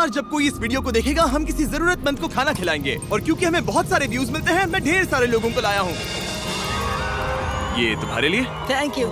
बार जब कोई इस वीडियो को देखेगा हम किसी जरूरतमंद को खाना खिलाएंगे, और क्योंकि हमें बहुत सारे व्यूज मिलते हैं मैं ढेर सारे लोगों को लाया हूँ। ये तुम्हारे लिए। Thank you.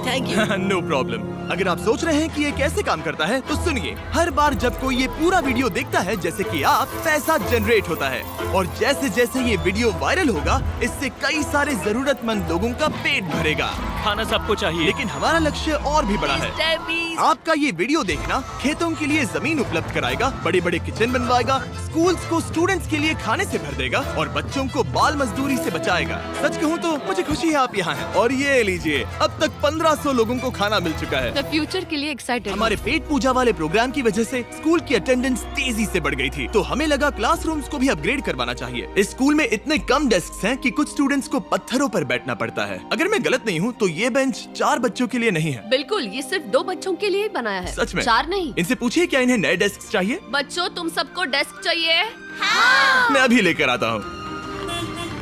No problem. अगर आप सोच रहे हैं कि ये कैसे काम करता है तो सुनिए, हर बार जब कोई ये पूरा वीडियो देखता है जैसे कि आप, पैसा जनरेट होता है, और जैसे जैसे ये वीडियो वायरल होगा इससे कई सारे जरूरतमंद लोगों का पेट भरेगा। खाना सबको चाहिए, लेकिन हमारा लक्ष्य और भी बड़ा है। आपका ये वीडियो देखना खेतों के लिए जमीन उपलब्ध कराएगा, बड़े बड़े किचन बनवाएगा, स्कूल्स को स्टूडेंट्स के लिए खाने से भर देगा और बच्चों को बाल मजदूरी से बचाएगा। सच कहूँ तो मुझे खुशी है आप यहाँ हैं। और ये लीजिए, अब तक 1500 लोगों को खाना मिल चुका है। फ्यूचर के लिए एक्साइटेड। हमारे पेट पूजा वाले प्रोग्राम की वजह से स्कूल की अटेंडेंस तेजी से बढ़ गई थी, तो हमें लगा क्लासरूम्स को भी अपग्रेड करवाना चाहिए। इस स्कूल में इतने कम डेस्क हैं कि कुछ स्टूडेंट्स को पत्थरों पर बैठना पड़ता है। अगर मैं गलत नहीं हूँ तो ये बेंच 4 बच्चों के लिए नहीं है। बिल्कुल, ये सिर्फ 2 बच्चों के लिए बनाया है। सच में? 4 नहीं। इनसे पूछिए क्या इन्हें नए डेस्क चाहिए। बच्चों, तुम सबको डेस्क चाहिए? मैं अभी लेकर आता हूँ।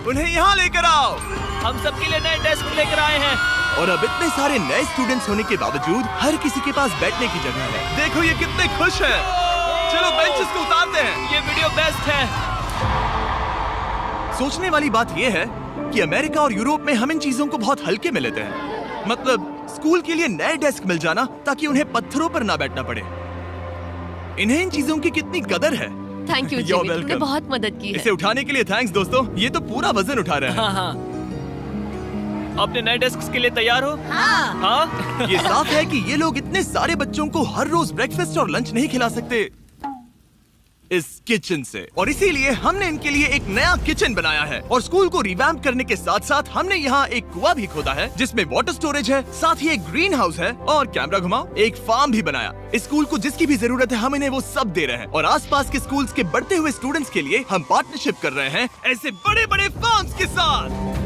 उन्हें यहाँ लेकर आओ। हम सबके लिए नए डेस्क लेकर आए हैं। और अब इतने सारे नए स्टूडेंट्स होने के बावजूद हर किसी के पास बैठने की जगह है। देखो ये कितने खुश हैं। चलो बेंचेस को उतारते हैं। ये वीडियो बेस्ट है। सोचने वाली बात ये है कि अमेरिका और यूरोप में हम इन चीजों को बहुत हल्के में लेते हैं। मतलब स्कूल के लिए नए डेस्क मिल जाना ताकि उन्हें पत्थरों पर ना बैठना पड़े। इन्हें इन चीजों की कितनी कदर है। थैंक यू You're जिमी, तुमने welcome। बहुत मदद की है। इसे उठाने के लिए थैंक्स दोस्तों। ये तो पूरा वजन उठा रहे हैं। हाँ। अपने नए डेस्क के लिए तैयार हो? हाँ। ये साफ है कि ये लोग इतने सारे बच्चों को हर रोज ब्रेकफास्ट और लंच नहीं खिला सकते इस किचन से, और इसीलिए हमने इनके लिए एक नया किचन बनाया है। और स्कूल को रिवैम्प करने के साथ साथ हमने यहाँ एक कुआं भी खोदा है जिसमें वाटर स्टोरेज है, साथ ही एक ग्रीन हाउस है, और कैमरा घुमाओ, एक फार्म भी बनाया। इस स्कूल को जिसकी भी जरूरत है हम इन्हें वो सब दे रहे हैं। और आसपास के स्कूल्स के बढ़ते हुए स्टूडेंट्स के लिए हम पार्टनरशिप कर रहे हैं ऐसे बड़े बड़े फार्म्स के साथ।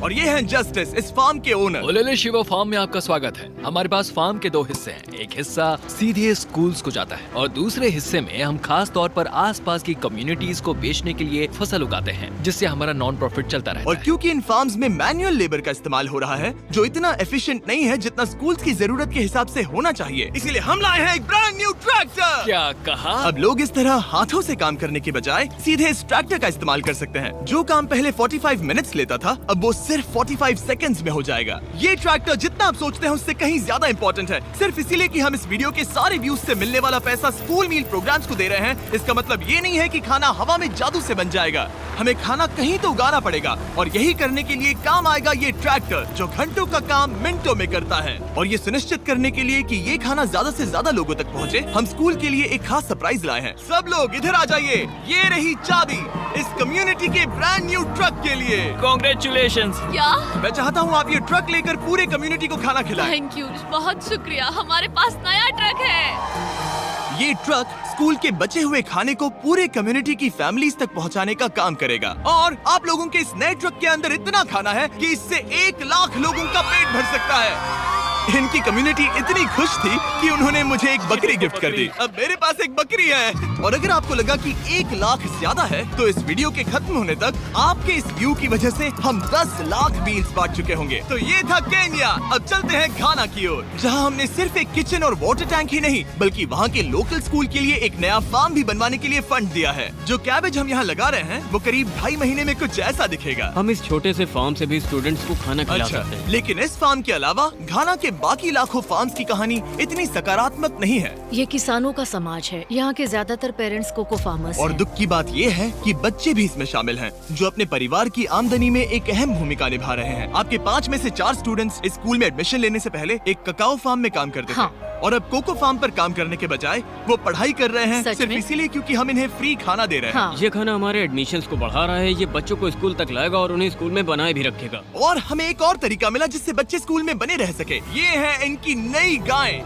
और ये हैं जस्टिस, इस फार्म के ओनर। ओलेले शिवा फार्म में आपका स्वागत है। हमारे पास फार्म के 2 हिस्से हैं। एक हिस्सा सीधे स्कूल्स को जाता है और दूसरे हिस्से में हम खास तौर पर आसपास की कम्युनिटीज को बेचने के लिए फसल उगाते हैं, जिससे हमारा नॉन प्रॉफिट चलता रहता और है। क्योंकि इन फार्म्स में मैनुअल लेबर का इस्तेमाल हो रहा है जो इतना एफिशिएंट नहीं है जितना स्कूल्स की जरूरत के हिसाब से होना चाहिए, इसीलिए हम लाए हैं एक ब्रांड न्यू ट्रैक्टर। क्या कहा? अब लोग इस तरह हाथों से काम करने के बजाय सीधे इस ट्रैक्टर का इस्तेमाल कर सकते हैं। जो काम पहले 45 मिनट्स लेता था अब वो सिर्फ 45 सेकंड्स में हो जाएगा। ये ट्रैक्टर जितना आप सोचते हैं उससे कहीं ज्यादा इंपॉर्टेंट है, सिर्फ इसीलिए कि हम इस वीडियो के सारे व्यूज से मिलने वाला पैसा स्कूल मील प्रोग्राम्स को दे रहे हैं। इसका मतलब ये नहीं है कि खाना हवा में जादू से बन जाएगा। हमें खाना कहीं तो उगाना पड़ेगा, और यही करने के लिए काम आएगा ये ट्रैक्टर जो घंटों का काम मिनटों में करता है। और ये सुनिश्चित करने के लिए कि ये खाना ज्यादा से ज्यादा लोगों तक पहुँचे, हम स्कूल के लिए एक खास सरप्राइज लाए हैं। सब लोग इधर आ जाइए, ये रही चाबी इस कम्युनिटी के ब्रांड न्यू ट्रक के लिए। Congratulations। क्या? मैं चाहता हूँ आप ये ट्रक लेकर पूरे कम्युनिटी को खाना खिलाएं। थैंक यू, बहुत शुक्रिया। हमारे पास नया ट्रक है। ये ट्रक स्कूल के बचे हुए खाने को पूरे कम्युनिटी की फैमिलीज तक पहुंचाने का काम करेगा। और आप लोगों के इस नए ट्रक के अंदर इतना खाना है कि इससे 1 लाख लोगों का पेट भर सकता है। इनकी कम्युनिटी इतनी खुश थी कि उन्होंने मुझे एक बकरी गिफ्ट कर दी। अब मेरे पास एक बकरी है। और अगर आपको लगा कि 1 लाख ज्यादा है तो इस वीडियो के खत्म होने तक आपके इस व्यू की वजह से हम 10 लाख मील्स बांट चुके होंगे। तो ये था केन्या। अब चलते हैं घाना की ओर, जहां हमने सिर्फ एक किचन और वाटर टैंक ही नहीं बल्कि वहां के लोकल स्कूल के लिए एक नया फार्म भी बनवाने के लिए फंड दिया है। जो कैबेज हम यहाँ लगा रहे हैं वो करीब 2.5 महीने में कुछ ऐसा दिखेगा। हम इस छोटे से फार्म से भी स्टूडेंट्स को खाना खिला सकते हैं। लेकिन इस फार्म के अलावा घाना के बाकी लाखों फार्म्स की कहानी इतनी सकारात्मक नहीं है। ये किसानों का समाज है। यहाँ के ज्यादातर पेरेंट्स कोको फार्मर्स और हैं। दुख की बात ये है कि बच्चे भी इसमें शामिल हैं, जो अपने परिवार की आमदनी में एक अहम भूमिका निभा रहे हैं। आपके 5 में से 4 स्टूडेंट्स इस स्कूल में एडमिशन लेने से पहले एक ककाओ फार्म में काम करते हाँ। थे, और अब कोको फार्म पर काम करने के बजाय वो पढ़ाई कर रहे हैं सच सिर्फ में? इसीलिए क्योंकि हम इन्हें फ्री खाना दे रहे हैं। हाँ। ये खाना हमारे एडमिशन्स को बढ़ा रहा है। ये बच्चों को स्कूल तक लाएगा और उन्हें स्कूल में बनाए भी रखेगा। और हमें एक और तरीका मिला जिससे बच्चे स्कूल में बने रह सके। ये है इनकी नई गाय।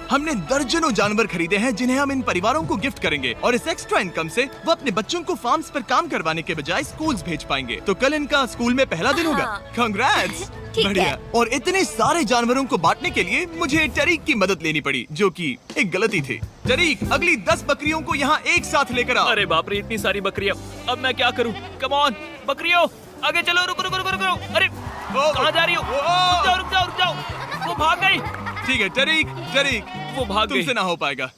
हमने दर्जनों जानवर खरीदे हैं जिन्हें हम इन परिवारों को गिफ्ट करेंगे, और इस एक्स्ट्रा इनकम से वो अपने बच्चों को फार्म्स पर काम करवाने के बजाय स्कूल्स भेज पाएंगे। तो कल इनका स्कूल में पहला दिन होगा। कांग्रेट्स। ठीक बढ़िया। है। और इतने सारे जानवरों को बांटने के लिए मुझे टरीक की मदद लेनी पड़ी, जो कि एक गलती थी। टरीक, अगली 10 बकरियों को यहाँ एक साथ लेकर आओ। अरे बाप रे, इतनी सारी बकरियां। अब मैं क्या करूं? कम ऑन बकरियों, आगे चलो। रुको रुको रुको रुको। अरे कहाँ जा रही हो? रुक जाओ रुक जाओ रुक जाओ। वो भाग गई। ठीक है टरीक, टरीक वो भाग गई। तुमसे ना हो पाएगा।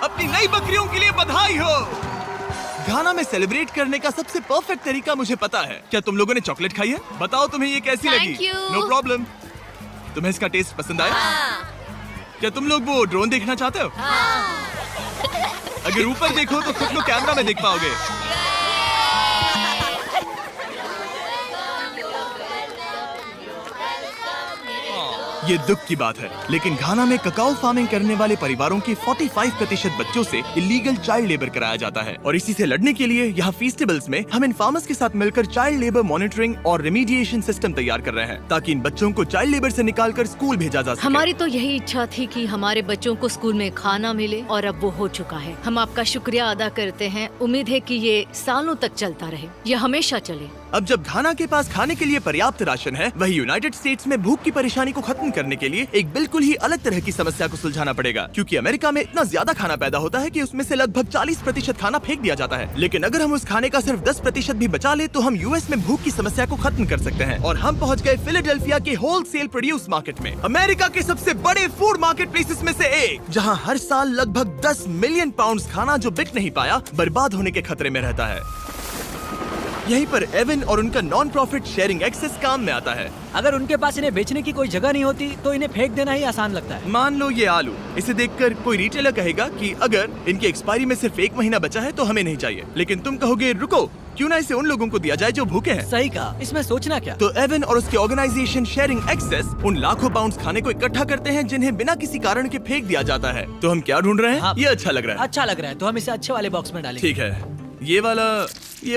अपनी नई बकरियों के लिए बधाई हो। घाना में सेलिब्रेट करने का सबसे परफेक्ट तरीका मुझे पता है। क्या तुम लोगों ने चॉकलेट खाई है? बताओ तुम्हें ये कैसी Thank लगी? you. No problem. तुम्हें इसका टेस्ट पसंद आया? क्या तुम लोग वो ड्रोन देखना चाहते हो? अगर ऊपर देखो तो खुद को कैमरा में देख पाओगे। ये दुख की बात है, लेकिन घाना में ककाओ फार्मिंग करने वाले परिवारों के 45% बच्चों से इलीगल चाइल्ड लेबर कराया जाता है और इसी से लड़ने के लिए यहाँ फेस्टिवल्स में हम इन फार्मर्स के साथ मिलकर चाइल्ड लेबर मॉनिटरिंग और रेमीडिएशन सिस्टम तैयार कर रहे हैं ताकि इन बच्चों को चाइल्ड लेबर से निकालकर स्कूल भेजा जा सके। हमारी तो यही इच्छा थी कि हमारे बच्चों को स्कूल में खाना मिले और अब वो हो चुका है। हम आपका शुक्रिया अदा करते हैं। उम्मीद है कि ये सालों तक चलता रहे, ये हमेशा चले। अब जब घाना के पास खाने के लिए पर्याप्त राशन है, वही यूनाइटेड स्टेट्स में भूख की परेशानी को खत्म करने के लिए एक बिल्कुल ही अलग तरह की समस्या को सुलझाना पड़ेगा, क्योंकि अमेरिका में इतना ज्यादा खाना पैदा होता है कि उसमें से लगभग 40% खाना फेंक दिया जाता है। लेकिन अगर हम उस खाने का सिर्फ 10% भी बचा ले तो हम यूएस में भूख की समस्या को खत्म कर सकते हैं। और हम पहुंच गए फिलाडेल्फिया के होलसेल प्रोड्यूस मार्केट में, अमेरिका के सबसे बड़े फूड मार्केट प्लेसेस में से एक, जहां हर साल लगभग 10 मिलियन पाउंड खाना जो बिक नहीं पाया बर्बाद होने के खतरे में रहता है। यहीं पर एवन और उनका नॉन प्रॉफिट शेयरिंग एक्सेस काम में आता है। अगर उनके पास इन्हें बेचने की कोई जगह नहीं होती तो इन्हें फेंक देना ही आसान लगता है। मान लो ये आलू, इसे देखकर कोई रिटेलर कहेगा कि अगर इनकी एक्सपायरी में सिर्फ 1 महीना बचा है तो हमें नहीं चाहिए, लेकिन तुम कहोगे रुको, क्यों ना इसे उन लोगों को दिया जाए जो भूखे हैं। सही कहा, इसमें सोचना क्या। तो एवन और उसके ऑर्गेनाइजेशन शेयरिंग एक्सेस उन लाखों पाउंड्स खाने को इकट्ठा करते हैं जिन्हें बिना किसी कारण के फेंक दिया जाता है। तो हम क्या ढूंढ रहे हैं? हाँ। ये अच्छा लग रहा है। अच्छा लग रहा है तो हम इसे अच्छे वाले बॉक्स में डालेंगे। ठीक है, ये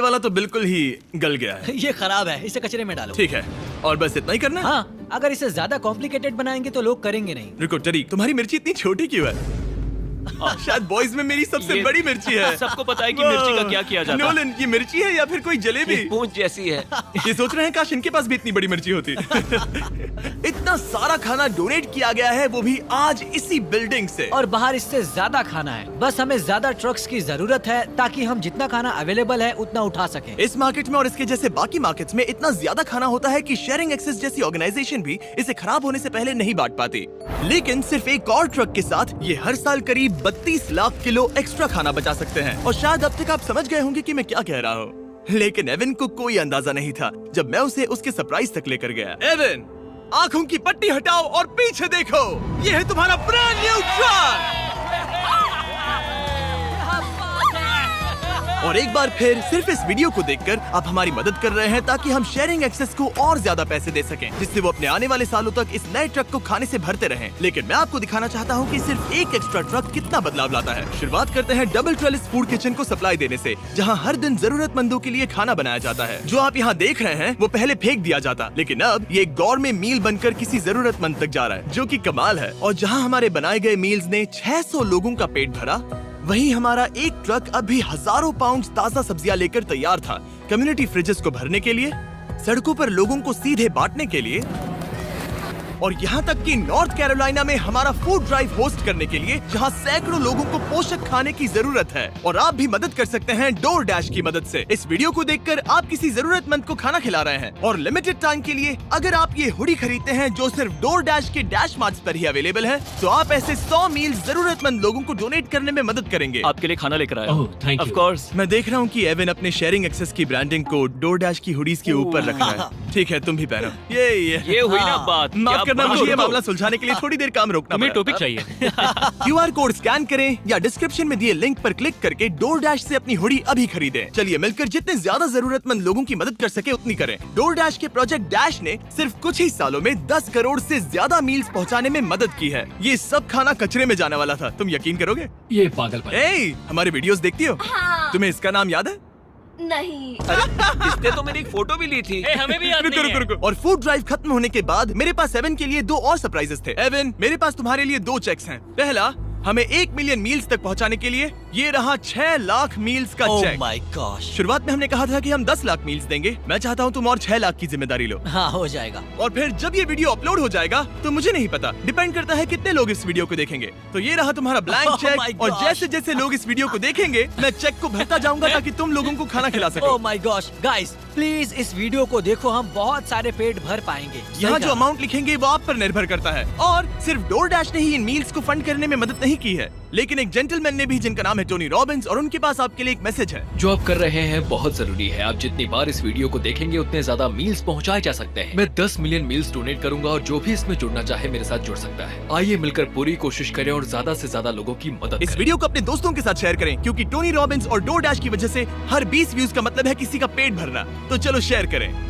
वाला तो बिल्कुल ही गल गया है। ये खराब है, इसे कचरे में डालो। ठीक है, और बस इतना ही करना है? हाँ, अगर इसे ज्यादा कॉम्प्लिकेटेड बनाएंगे तो लोग करेंगे नहीं। रुको टरी, तुम्हारी मिर्ची इतनी छोटी क्यों है? शायद बॉयज में मेरी सबसे ये बड़ी मिर्ची है। सबको पता है कि मिर्ची का क्या किया जाता है। नोलन, ये मिर्ची है या फिर कोई जलेबी? पूंछ जैसी है। ये सोच रहे हैं काश इनके पास भी इतनी बड़ी मिर्ची होती। इतना सारा खाना डोनेट किया गया है, वो भी आज इसी बिल्डिंग से। और बाहर इससे ज्यादा खाना है, बस हमें ज्यादा ट्रक्स की जरूरत है ताकि हम जितना खाना अवेलेबल है उतना उठा सकें। इस मार्केट में और इसके जैसे बाकी मार्केट्स में इतना ज्यादा खाना होता है कि शेयरिंग एक्सेस जैसी ऑर्गेनाइजेशन भी इसे खराब होने से पहले नहीं बांट पाती। लेकिन सिर्फ एक और ट्रक के साथ ये हर साल करीब 32 लाख किलो एक्स्ट्रा खाना बचा सकते हैं। और शायद अब तक आप समझ गए होंगे कि मैं क्या कह रहा हूँ, लेकिन एवन को कोई अंदाजा नहीं था जब मैं उसे उसके सरप्राइज तक लेकर गया। एवन, आंखों की पट्टी हटाओ और पीछे देखो, ये है तुम्हारा ब्रांड न्यू ट्रक। और एक बार फिर सिर्फ इस वीडियो को देखकर आप हमारी मदद कर रहे हैं ताकि हम शेयरिंग एक्सेस को और ज्यादा पैसे दे सकें, जिससे वो अपने आने वाले सालों तक इस नए ट्रक को खाने से भरते रहें। लेकिन मैं आपको दिखाना चाहता हूँ कि सिर्फ एक एक्स्ट्रा ट्रक कितना बदलाव लाता है। शुरुआत करते हैं डबल ट्रेलिस फूड किचन को सप्लाई देने से, जहाँ हर दिन जरूरतमंदों के लिए खाना बनाया जाता है। जो आप यहाँ देख रहे हैं वो पहले फेंक दिया जाता, लेकिन अब ये एक गौरमेट मील बनकर किसी जरूरतमंद तक जा रहा है, जो कि कमाल है। और जहाँ हमारे बनाए गए मील्स ने 600 लोगों का पेट भरा, वहीं हमारा एक ट्रक अभी हजारों पाउंड ताजा सब्जियां लेकर तैयार था, कम्युनिटी फ्रिजेस को भरने के लिए, सड़कों पर लोगों को सीधे बांटने के लिए, और यहाँ तक कि नॉर्थ कैरोलिना में हमारा फूड ड्राइव होस्ट करने के लिए, जहाँ सैकड़ों लोगों को पोषक खाने की जरूरत है। और आप भी मदद कर सकते हैं डोर डैश की मदद से। इस वीडियो को देखकर आप किसी जरूरतमंद को खाना खिला रहे हैं, और लिमिटेड टाइम के लिए अगर आप ये हुडी खरीदते हैं जो सिर्फ डोर डैश के डैश मार्ट्स पर ही अवेलेबल है, तो आप ऐसे 100 मील जरूरतमंद लोगों को डोनेट करने में मदद करेंगे। आपके लिए खाना लेकर आया। ओह, thank you. Of course। मैं देख रहा हूँ कि एवन अपने शेयरिंग एक्सेस की ब्रांडिंग को डोर डैश की हुडीज के ऊपर रख रहा है। ठीक है, तुम भी पहनो। ये हुई ना बात। माफ करना, क्या मुझे ये बात- मामला सुलझाने के लिए थोड़ी देर काम रोकना तुम्हें पड़ा। टॉपिक चाहिए। QR कोड स्कैन करें या डिस्क्रिप्शन में दिए लिंक पर क्लिक करके डोर डैश से अपनी हुडी अभी खरीदें। चलिए मिलकर जितने ज्यादा जरूरतमंद लोगों की मदद कर सके उतनी करें। डोर डैश के प्रोजेक्ट डैश ने सिर्फ कुछ ही सालों में 10 करोड़ से ज्यादा मील्स पहुंचाने में मदद की है। ये सब खाना कचरे में जाने वाला था, तुम यकीन करोगे? ये पागलपन। ए, हमारे वीडियोस देखती हो? हाँ। तुम्हें इसका नाम याद है? नहीं। इसने तो मेरी एक फोटो भी ली थी। हमें भी याद रुको नहीं है। रुको रुको। और फूड ड्राइव खत्म होने के बाद मेरे पास एवन के लिए 2 और सरप्राइजेस थे। एवन, मेरे पास तुम्हारे लिए 2 चेक्स हैं। पहला, हमें 1 मिलियन मील्स तक पहुंचाने के लिए, ये रहा 6 लाख मील्स का ओह चेक। My gosh. शुरुआत में हमने कहा था कि हम 10 लाख मील्स देंगे। मैं चाहता हूँ तुम और 6 लाख की जिम्मेदारी लो। हाँ, हो जाएगा। और फिर जब ये वीडियो अपलोड हो जाएगा तो मुझे नहीं पता, डिपेंड करता है कितने लोग इस वीडियो को देखेंगे। तो ये रहा तुम्हारा ब्लैंक Oh my चेक, और gosh. जैसे जैसे लोग इस वीडियो को देखेंगे मैं चेक को भरता जाऊंगा ताकि तुम लोगों को खाना खिला सको। Oh my gosh, guys please इस वीडियो को देखो, हम बहुत सारे पेट भर पाएंगे। यहाँ सही जो कहा। अमाउंट लिखेंगे वो आप पर निर्भर करता है। और सिर्फ डोर डैश ने ही इन मील्स को फंड करने में मदद नहीं की है, लेकिन एक जेंटलमैन ने भी जिनका नाम है टोनी रॉबिन्स, और उनके पास आपके लिए एक मैसेज है। जो आप कर रहे हैं बहुत जरूरी है। आप जितनी बार इस वीडियो को देखेंगे उतने ज्यादा मील्स पहुंचाए जा सकते हैं। मैं 10 मिलियन मील्स डोनेट करूंगा और जो भी इसमें जुड़ना चाहे मेरे साथ जुड़ सकता है। आइए मिलकर पूरी कोशिश करें और ज्यादा से ज्यादा लोगों की मदद इस करें। वीडियो को अपने दोस्तों के साथ शेयर करें, क्योंकि टोनी रॉबिन्स और डोरडैश की वजह से हर 20 व्यूज का मतलब है किसी का पेट भरना। तो चलो शेयर करें।